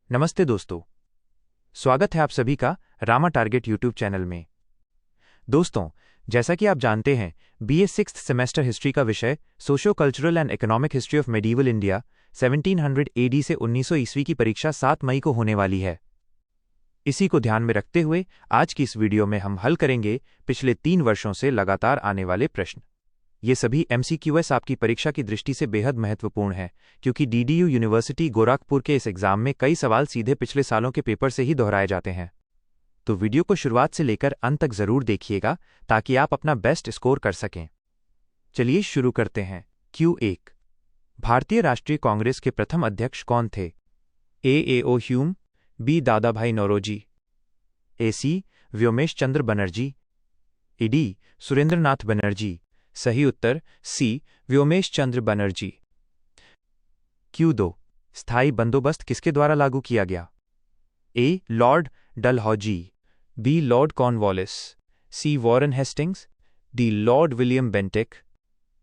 नमस्ते दोस्तों, स्वागत है आप सभी का रामा टारगेट यूट्यूब चैनल में। दोस्तों, जैसा कि आप जानते हैं, बीए सिक्स्थ सेमेस्टर हिस्ट्री का विषय socio cultural and economic history of medieval India 1700 AD से 1900 ईस्वी की परीक्षा 7 मई को होने वाली है। इसी को ध्यान में रखते हुए आज की इस वीडियो में हम हल करेंगे पिछले 3 वर्षों से लगातार आने वाले प्रश्न। ये सभी MCQS आपकी परीक्षा की दृष्टि से बेहद महत्वपूर्ण है, क्योंकि DDU यूनिवर्सिटी गोरखपुर के इस एग्जाम में कई सवाल सीधे पिछले सालों के पेपर से ही दोहराए जाते हैं। तो वीडियो को शुरुआत से लेकर अंत तक जरूर देखिएगा ताकि आप अपना बेस्ट स्कोर कर सकें। चलिए शुरू करते हैं। Q1, भारतीय राष्ट्रीय कांग्रेस के प्रथम अध्यक्ष कौन थे? A. Hume, B. Dadabhai Naoroji, AC. Womesh Chandra Bonnerjee, D. Surendranath Banerjee. सही उत्तर C. व्योमेश चंद्र बनर्जी। Q2, स्थायी बंदोबस्त किसके द्वारा लागू किया गया? A. Lord Dalhousie, B. Lord Cornwallis, C. Warren Hastings, D. Lord William Bentinck.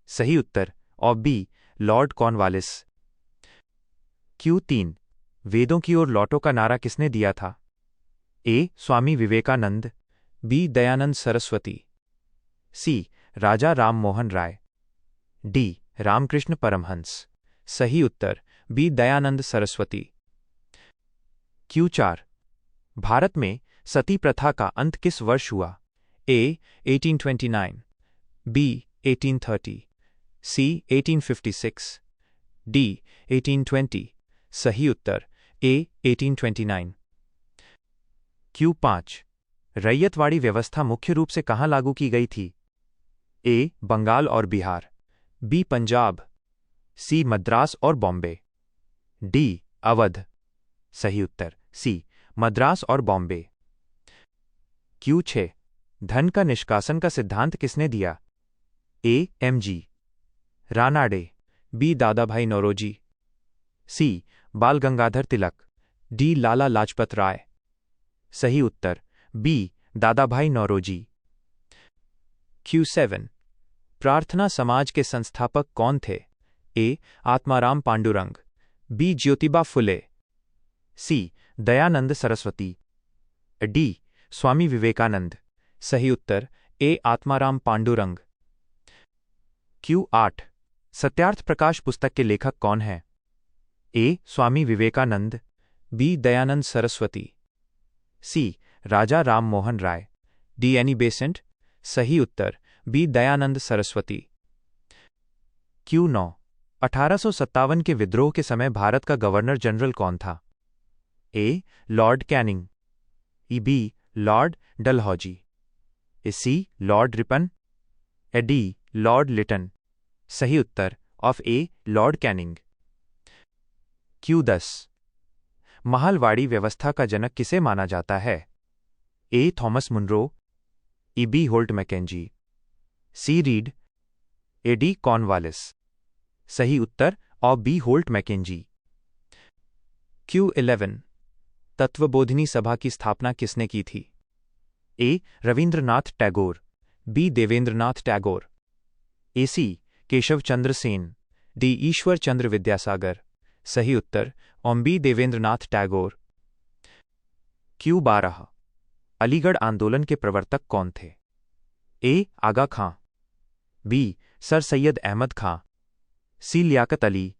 सही उत्तर B. Lord Cornwallis. Q3, वेदों की ओर लौटो का नारा किसने दिया था? A. Swami Vivekananda, B. Dayanand Saraswati, C. Raja Ram Mohan Roy, D. Ramakrishna Paramhans. सही उत्तर B. दयानंद सरस्वती। Q4, भारत में सती प्रथा का अंत किस वर्ष हुआ? A. 1829, B. 1830, C. 1856, D. 1820। सही उत्तर A. 1829। Q5, रैयतवाड़ी व्यवस्था मुख्य रूप से कहाँ लागू की गई थी? A. बंगाल और बिहार, B. पंजाब, C. मद्रास और बॉम्बे, D. अवध। सही उत्तर C. मद्रास और बॉम्बे। Q6, धन का निष्कासन का सिद्धांत किसने दिया? A. MG Ranade, B. Dadabhai Naoroji, C. बाल गंगाधर तिलक, D. लाला लाजपत राय। सही उत्तर B. दादाभाई नौरोजी। Q7, प्रार्थना समाज के संस्थापक कौन थे? A. Atmaram Pandurang, B. Jyotiba Phule, C. Dayanand Saraswati, D. स्वामी विवेकानंद। सही उत्तर A. आत्माराम पांडुरंग। Q8, सत्यार्थ प्रकाश पुस्तक के लेखक कौन हैं? A. Swami Vivekananda, B. Dayanand Saraswati, C. Raja Ram Mohan Roy, D. Annie Besant. सही उत्तर B. दयानंद सरस्वती। Q9, 1857 के विद्रोह के समय भारत का गवर्नर जनरल कौन था? A. Lord Canning, B. Lord Dalhousie, C. Lord Ripon, D. Lord Lytton. सही उत्तर A. Lord Canning. Q10, महालवाड़ी व्यवस्था का जनक किसे माना जाता है? A. Thomas Munro, B. Holt Mackenzie, C. Reid, D. Cornwallis. सही उत्तर B. Holt Mackenzie. Q11, Tattvabodhini Sabha की स्थापना किसने की थी? A. Rabindranath Tagore, B. Debendranath Tagore, AC. Keshav Chandra Sen, D. Ishwar Chandra Vidyasagar. सही उत्तर B. देवेंद्रनाथ टैगोर। Q12, अलीगढ़ आंदोलन के प्रवर्तक कौन थे? A. Aga Khan, B. Sir Syed Ahmad Khan, C. Liaquat Ali,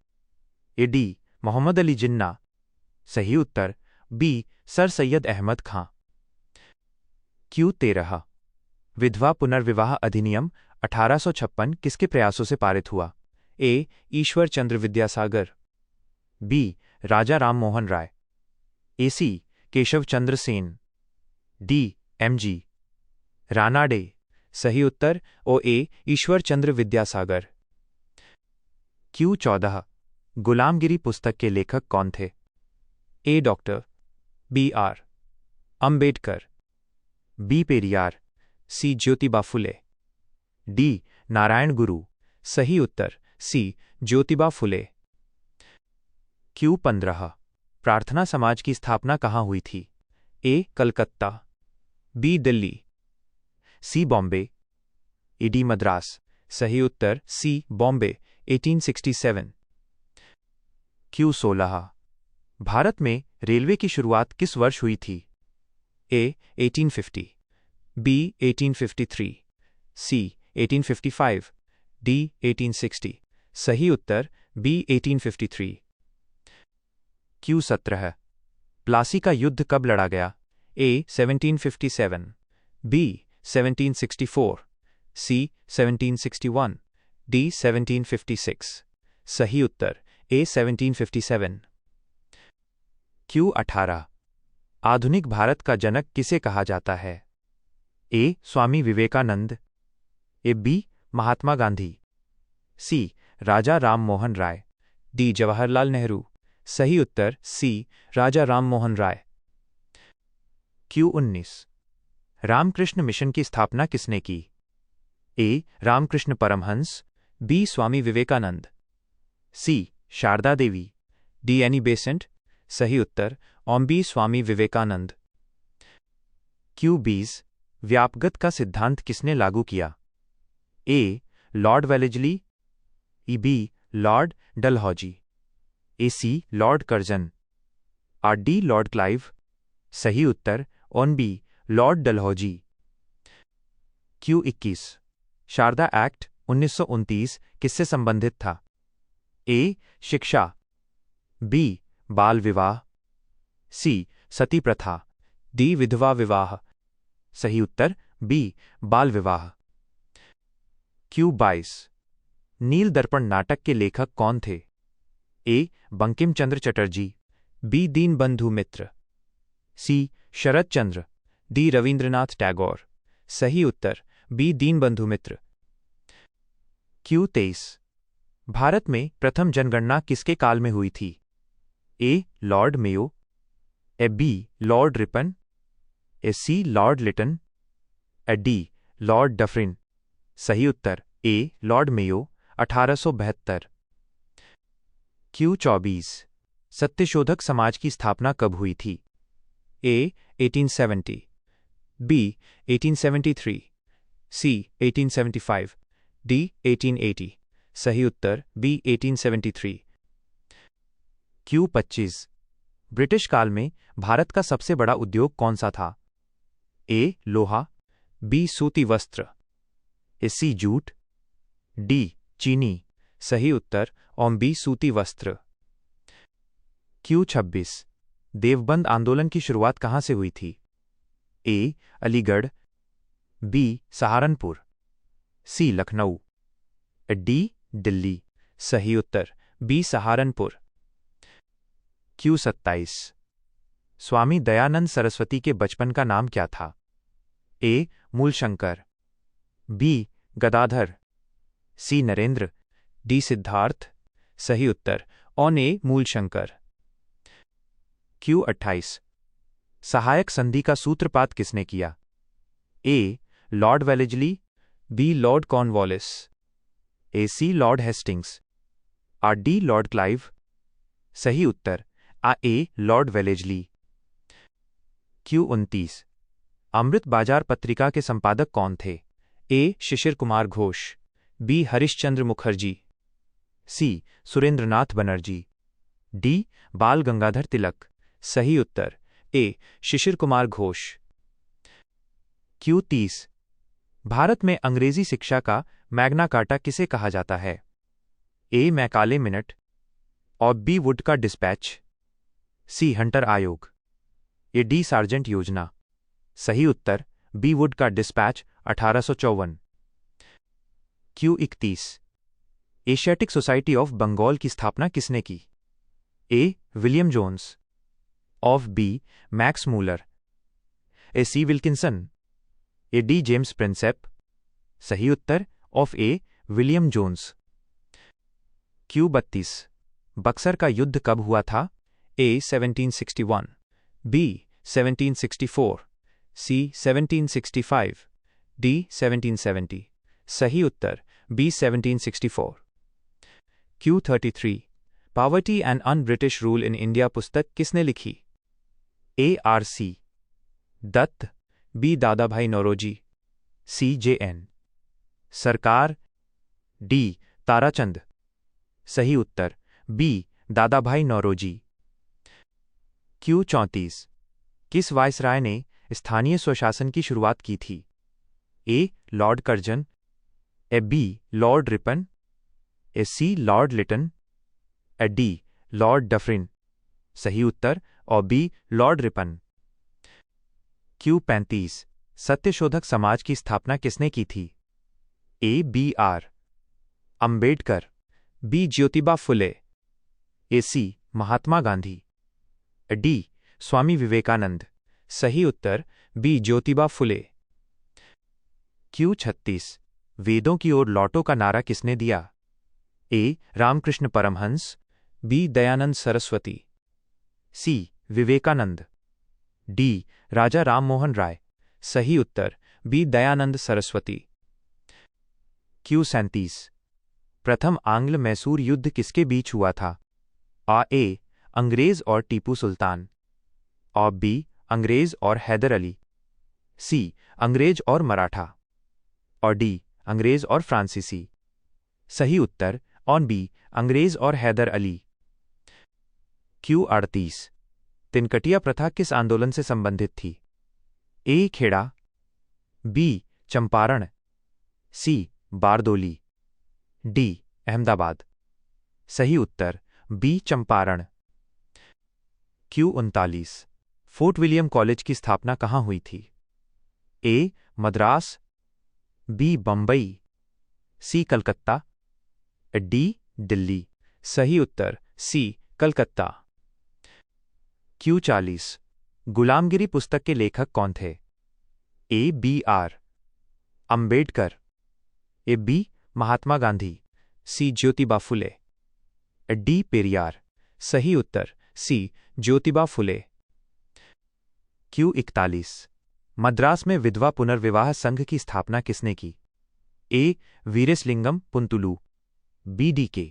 D. Mohammad Ali Jinnah. सही उत्तर B. Sir Syed Ahmad Khan. Q13, विधवा पुनर्विवाह अधिनियम 1856 किसके प्रयासों से पारित हुआ? A. Ishwar Chandra Vidyasagar, B. Raja Ram Mohan Rai, AC. Keshav Chandra Sen, D. MG Ranade. सही उत्तर A. ईश्वर चंद्र विद्यासागर। Q14, गुलामगिरी पुस्तक के लेखक कौन थे? A. Doctor B.R. Ambedkar, B. Periyar, C. Jyotiba Phule, D. Narayan गुरु। सही उत्तर C. ज्योतिबा फुले। Q15, प्रार्थना समाज की स्थापना कहाँ हुई थी? A. Calcutta, B. Delhi, C. Bombay, D. Madras. सही उत्तर C. बॉम्बे 1867। Q16, भारत में रेलवे की शुरुआत किस वर्ष हुई थी? ए 1850, बी 1853, सी 1855, डी 1860। सही उत्तर बी 1853। क्यू 17। प्लासी का युद्ध कब लड़ा गया? ए 1757, बी 1764, सी 1761, डी 1756। सही उत्तर ए 1757। क्यू 18। आधुनिक भारत का जनक किसे कहा जाता है? A Swami Vivekananda, A B Mahatma Gandhi, C Raja Ram Mohan Roy, D Jawaharlal Nehru. सही उत्तर C Raja Ram Mohan Roy. Q 19। Ramakrishna mission की स्थापना किसने की? A Ramakrishna Paramhansa, B Swami Vivekananda, C Sharada Devi, D Annie Besant. सही उत्तर ऑम बी स्वामी विवेकानंद। क्यू 20। व्यापगत का सिद्धांत किसने लागू किया? ए लॉर्ड वेलेजली, ई B lord Dalhousie, A C Lord Curzon, or D lord Clive. सही उत्तर ऑन B lord Dalhousie. Q 21। Sharda act 1929 किससे संबंधित था? ए शिक्षा, बी बाल विवाह, सी सती प्रथा, डी विधवा विवाह। सही उत्तर बी बाल विवाह। क्यू 22। नील दर्पण नाटक के लेखक कौन थे? A Bankim Chandra Chatterjee, B Dinabandhu Mitra, C Sarat Chandra, D Rabindranath Tagore. सही उत्तर बी दीनबंधु मित्र। क्यू 23। भारत में प्रथम जनगणना किसके काल में हुई थी? A lord Mayo, A B Lord Ripon, A C Lord Lytton, A D Lord Dufferin. सही उत्तर A lord Mayo 1872। Q 24। Satyashodhak Samaj की स्थापना कब हुई थी? A 1870, B 1873, C 1875, D 1880। सही उत्तर बी 1873। क्यू 25। ब्रिटिश काल में भारत का सबसे बड़ा उद्योग कौन सा था? ए लोहा, बी सूती वस्त्र, ए सी जूट, डी चीनी। सही उत्तर ऑम बी सूती वस्त्र। क्यू 26। देवबंद आंदोलन की शुरुआत कहां से हुई थी? A Aligarh, B Saharanpur, C Lucknow, D Delhi. सही उत्तर बी सहारनपुर। क्यू 27। स्वामी दयानंद सरस्वती के बचपन का नाम क्या था? A Moolshankar, B Gadadhar, C Narendra, D Siddhartha. सही उत्तर ऑन ए मूलशंकर। क्यू 28। सहायक संधि का सूत्रपात किसने किया? A lord Wellesley, B lord Cornwallis, A C lord Hastings, or D lord Clive. सही उत्तर ए लॉर्ड वेलेजली। क्यू 29। अमृत बाजार पत्रिका के संपादक कौन थे? ए शिशिर कुमार घोष, बी हरिश्चंद्र मुखर्जी, सी सुरेंद्रनाथ बनर्जी, डी बाल गंगाधर तिलक। सही उत्तर ए शिशिर कुमार घोष। क्यू 30। भारत में अंग्रेजी शिक्षा का मैग्ना कार्टा किसे कहा जाता है? ए मैकाले मिनट, और बी वुड का डिस्पैच, सी हंटर आयोग, ए डी सार्जेंट योजना। सही उत्तर बी वुड का dispatch 1854। Q 31। Asiatic society of Bengal की स्थापना किसने की? A William Jones, of B Max Muller, A C Wilkinson, A D James Prinsep. सही उत्तर of A William Jones. Q 32। Buxar का युद्ध कब हुआ था? A 1761, B 1764, C 1765, D 1770। सही उत्तर B 1764। Q 33। Poverty and un-British rule in India पुस्तक किसने लिखी? A R C Dutt, B Dadabhai Naoroji, C J N Sarkar, D Tarachand. सही उत्तर बी दादाभाई नौरोजी। क्यू 34 किस वायसराय ने स्थानीय स्वशासन की शुरुआत की थी? A. Lord Curzon, A. B. Lord Ripon, A. C. Lord Lytton, A. D. Lord Dufferin. सही उत्तर और B. Lord Ripon. Q 35 Satyashodhak Samaj की स्थापना किसने की थी? A. B. R. Ambedkar, B. Jyotiba Phule, A. C. Mahatma Gandhi, D. Swami Vivekananda. सही उत्तर बी. ज्योतिबा फुले। क्यू 36 वेदों की ओर लौटो का नारा किसने दिया? A. Ramakrishna Paramhansa, B. Dayanand Saraswati, C. Vivekananda, D. Raja Rammohan Roy. सही उत्तर बी. दयानंद सरस्वती। क्यू 37 प्रथम आंग्ल मैसूर युद्ध किसके बीच हुआ था? ए. अंग्रेज और टीपू सुल्तान, और बी. अंग्रेज और हैदर अली, सी. अंग्रेज और मराठा, और डी. अंग्रेज और फ्रांसीसी। सही उत्तर ऑन बी. अंग्रेज और हैदर अली। क्यू 38 तिनकटिया प्रथा किस आंदोलन से संबंधित थी? A. Kheda, B. Champaran, C. Bardoli, D. Ahmedabad. सही उत्तर B. Champaran. Q 39 Fort William College की स्थापना कहाँ हुई थी? A. Madras, B. Bombay, C. Calcutta, D. Delhi. सही उत्तर सी. कलकत्ता। क्यू 40 गुलामगिरी पुस्तक के लेखक कौन थे? A. B. R. Ambedkar, A. B. Mahatma Gandhi, C. Jyotiba Phule, D. Periyar. सही उत्तर सी. ज्योतिबा फुले। क्यू 41 मद्रास में विधवा पुनर्विवाह संघ की स्थापना किसने की? A. Veeresalingam Pantulu, B. D. K.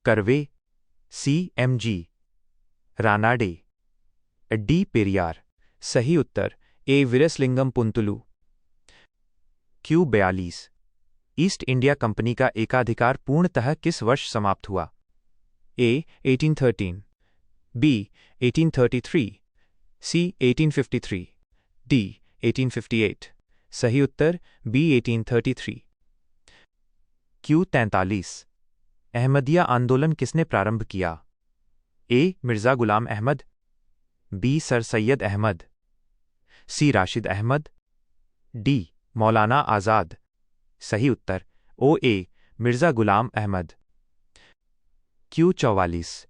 Karve, C. M. G. Ranade, D. Periyar. सही उत्तर A. Veeresalingam Pantulu. Q 42 East India Company का एकाधिकार पूर्णतः किस वर्ष समाप्त हुआ? ए. 1813, बी. 1833, सी. 1853, डी. 1858। सही उत्तर बी. 1833। क्यू 43 अहमदिया आंदोलन किसने प्रारंभ किया? ए. मिर्जा गुलाम अहमद, बी. सर सैयद अहमद, सी. राशिद अहमद, डी. मौलाना आजाद। सही उत्तर ओ. ए. मिर्जा गुलाम अहमद। क्यू 44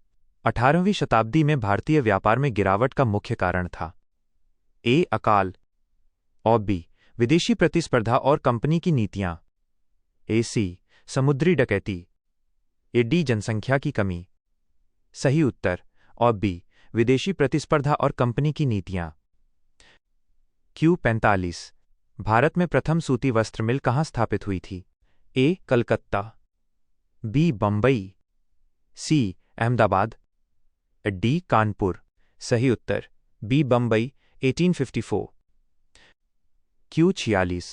18वीं शताब्दी में भारतीय व्यापार में गिरावट का मुख्य कारण था? ए. अकाल, और बी. विदेशी प्रतिस्पर्धा और कंपनी की नीतियां, ए. सी. समुद्री डकैती, ए. डी. जनसंख्या की कमी। सही उत्तर और बी. विदेशी प्रतिस्पर्धा और कंपनी की नीतियां। क्यू 45 भारत में प्रथम सूती वस्त्र मिल कहाँ स्थापित हुई थी? A. Calcutta, B. Bombay, C. Ahmedabad, D. Kanpur. सही उत्तर B. Bombay 1854। Q 46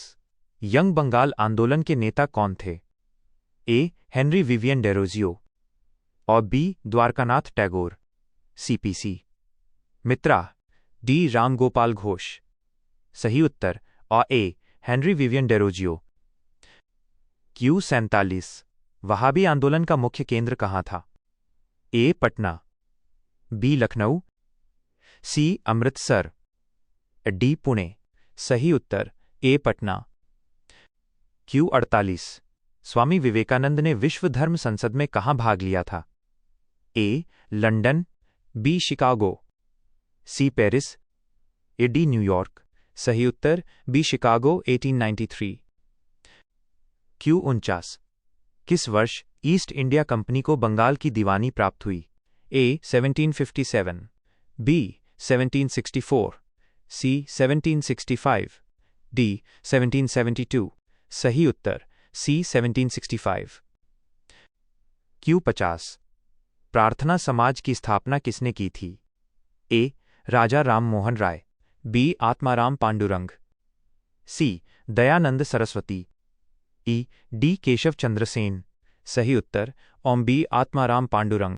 young Bengal आंदोलन के नेता कौन थे? ए. हेनरी विवियन डेरोजियो, और B. Dwarkanath Tagore, C P C, Mitra, D. Ramgopal Ghosh. सही उत्तर और A. Henry Vivian Derozio. Q 47 वहाबी आंदोलन का मुख्य केंद्र कहाँ था? A. Patna, B. Lucknow, C. Amritsar, D. Pune. सही उत्तर ए. पटना। क्यू 48 स्वामी विवेकानंद ने विश्व धर्म संसद में कहाँ भाग लिया था? A. London, B. Chicago, C. Paris, A. D. New York. सही उत्तर बी. शिकागो 1893। क्यू 49 किस वर्ष ईस्ट इंडिया कंपनी को बंगाल की दीवानी प्राप्त हुई? ए. 1757, बी. 1764, सी. 1765, डी. 1772। सही उत्तर सी. 1765। क्यू 50 प्रार्थना समाज की स्थापना किसने की थी? ए. राजा राममोहन राय, बी. आत्माराम पांडुरंग, सी. दयानंद सरस्वती, ई. डी. केशव चंद्र सेन। सही उत्तर ऑम बी. आत्माराम पांडुरंग।